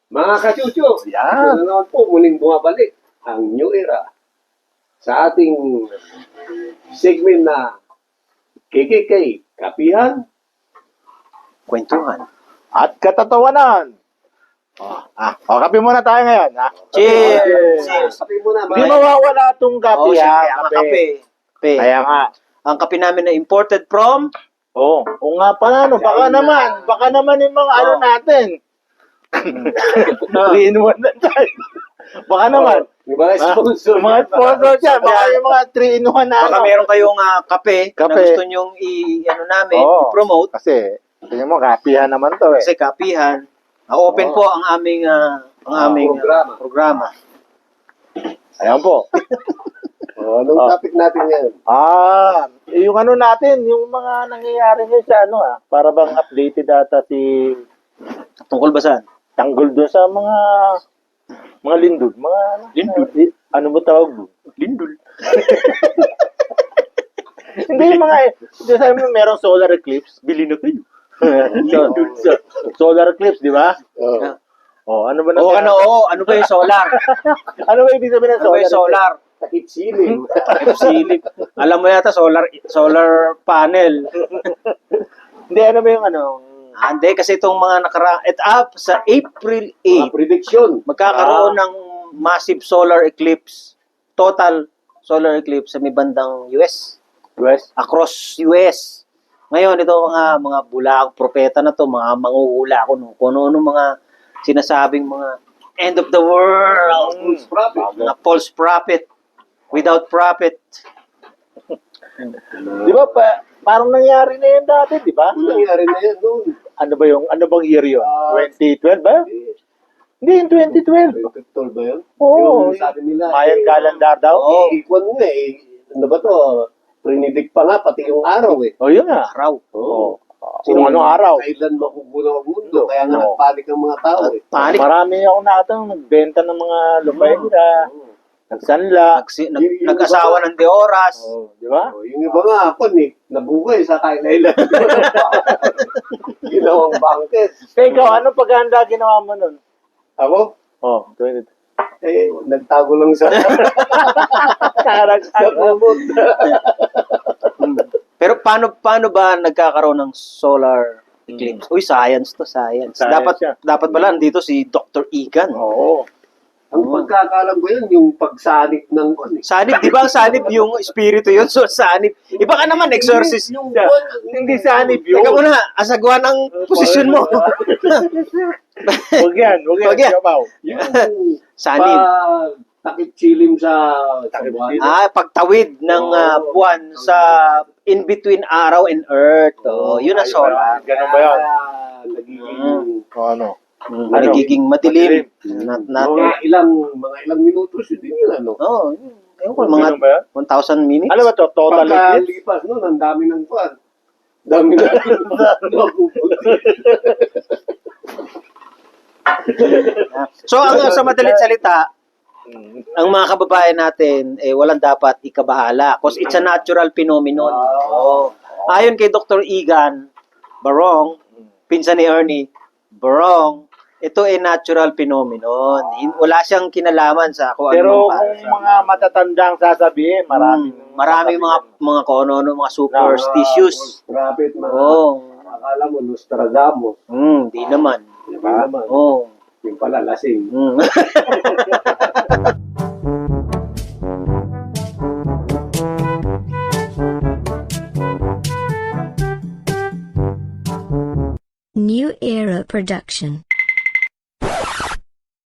Mga kachucho, Yan. ito na naman po muling bumabalik ang New Era sa ating segment na KKK, Kapihan, Kwentuhan. At katatawanan. Kape muna tayo ngayon. Cheers! Cheers! Sabi mo na, Hindi mga mawawala itong kape. Oo, sige, ha? ang kape. Kape. Kaya nga. Ang kape namin na imported from Oo nga pala, no. Baka naman yung mga ano natin. 3-in-1 na tayo. Baka naman. yung mga sponsor. Mga sponsor dyan. Baka yung mga 3-in-1 na baka ano. meron kayong kape, na Kape. gusto nyong namin, Oo. i-promote. Kasi, tingnan mo, kapihan naman to eh. Kasi kapihan, open po ang aming programa. Ayan po. Anong topic natin ngayon? Yung ano natin, yung mga nangyayari ngayon sa ano para bang updated ata si Tungkol ba saan? Tanggol doon sa mga lindol. Lindol? Ano ba tawag doon? Lindol. Hindi yung mga, sabi mo merong solar eclipse. Bili na kayo. Solar eclipse, di ba? Ano ba Ano ba yung solar? Ano ba ibig sabihin ng Ano ba yung solar? Takip silim. Silip. Alam mo yata, solar panel. Hindi, ano ba yung ano? Hindi, kasi itong mga sa April Mga 8, prediction. magkakaroon ng massive solar eclipse, total solar eclipse sa may bandang US, across US. Ngayon, ito mga bulaang propeta na to, mga manguhula kung ano mga sinasabing mga end of the world, False prophet. mga false prophet, without prophet. Di ba, parang nangyari na yun dati, di ba? Ano nangyari na yan noon? Ano bang year yun? 2012 ba? Hindi, yung 2012. Picture ba yun? Oo. Yung sabi nila. Mayan calendar daw? Oo. Ikwan mo ano ba to? Prinidik pa nga, pati yung araw eh. Yun nga. Araw. Oo. Kung anong araw. Kailan makugulang ang mundo. Kaya nga nagpanik ang mga tao eh. Panik. Marami ako nakatang nagbenta ng mga lupay nila. Nagsanla. Nag-asawa ng de oras. Di ba? Yung iba nga ako nabugay sa kailan. Ginawang bangkes. Kaya ikaw, anong paghahanda ginawa mo nun? Ako? 20. Nagtago lang sa sa kumot. Pero paano ba nagkakaroon ng solar eclipse? Uy, science to, science. Science yan. Dapat pala nandito si Dr. Egan. Oo. Ang pagkakalam ko yun, yung pagsanip ng Sanib, di ba ang sanib yung espiritu yun? So, sanib. Iba ka naman, exorcist. Yung Hindi sanib yun. Teka muna, asagwa ng posisyon mo. Huwag yan. Huwag yan. Yabaw. yung Sanib. takip silim sa buwan. Pagtawid ng buwan sa in-between araw and earth. Yun ang solar. Ganun ba yun? Nagiging Ano? Nagiging madilim. mga ilang minutos yun din yun, ano? Oo, ewan ko, Ganun ba yun? mga 1,000 minutes. Ano ba to? Total eclipse? Pagkalipas nun, ang dami ng kwan. Dami na napupunti. So, sa madalit salita, ang mga kababayan natin, walang dapat ikabahala. Because it's a natural phenomenon. Ayon kay Dr. Egan Barong, pinsan ni Ernie Barong, ito ay natural phenomenon. Wala siyang kinalaman sa kung Pero ano kung mga matatandang sasabihin, marami mga kung ano, mga superstitious. Rapid, Oo. akala mo, Nostradamus. Di naman. Diba? Naman. Oo. Yung pala, lasing. New Era Production.